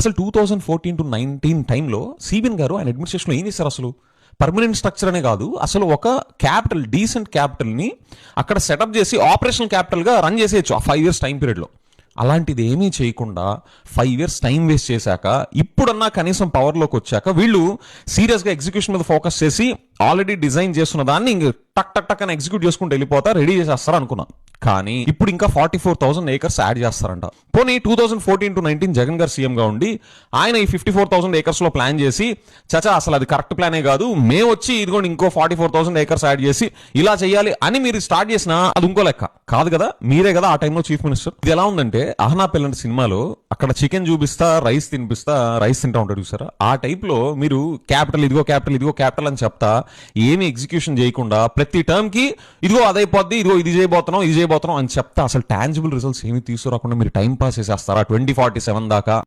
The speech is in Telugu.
అసలు 2014-19 టైంలో సిబిఎన్ గారు ఆయన అడ్మినిస్ట్రేషన్లో ఏం చేశారు? అసలు పర్మనెంట్ స్ట్రక్చర్ అనే కాదు, అసలు ఒక క్యాపిటల్, డీసెంట్ క్యాపిటల్ని అక్కడ సెటప్ చేసి ఆపరేషనల్ క్యాపిటల్గా రన్ చేసేయచ్చు ఆ 5 years టైం పీరియడ్లో. అలాంటిది ఏమీ చేయకుండా 5 years టైం వేస్ట్ చేశాక, ఇప్పుడన్నా కనీసం పవర్లోకి వచ్చాక వీళ్ళు సీరియస్గా ఎగ్జిక్యూషన్ మీద ఫోకస్ చేసి ఆల్రెడీ డిజైన్ చేస్తున్న దాన్ని ఇంక టక్ టక్ టక్ అని ఎగ్జిక్యూట్ చేసుకుంటూ వెళ్ళిపోతా, రెడీ చేసేస్తారు అనుకున్నా. కానీ ఇప్పుడు ఇంకా 44,000 acres యాడ్ చేస్తారంట. పోనీ 2014-19 జగన్ గారు సీఎంగా ఉండి ఆయన ఈ 54,000 acres లో ప్లాన్ చేసి, చచా అసలు అది కరెక్ట్ ప్లానే కాదు, మేము వచ్చి ఇదిగోండి ఇంకో 44,000 acres యాడ్ చేసి ఇలా చేయాలి అని మీరు స్టార్ట్ చేసినా అది ఇంకో లెక్క కాదు కదా. మీరే కదా ఆ టైంలో చీఫ్ మినిస్టర్. ఇది ఎలా ఉందంటే అహనా పెళ్ళంటి సినిమాలో అక్కడ చికెన్ చూపిస్తా, రైస్ తినిపిస్తా, రైస్ తింటా ఉంటారు చూసారా, ఆ టైప్ లో మీరు క్యాపిటల్ ఇదిగో క్యాపిటల్ ఇదిగో క్యాపిటల్ అని చెప్తా ఏమి ఎగ్జిక్యూషన్ చేయకుండా ప్రతి టర్మ్ కి ఇదిగో అదైపోద్ది, ఇదిగో ఇది చేయబోతున్నాం ఇది చేయబోతున్నాం అని చెప్తా అసలు టాంజిబుల్ రిజల్ట్స్ ఏమి తీసుకురాకుండా మీరు టైం పాస్ చేసేస్తారా 2047 దాకా?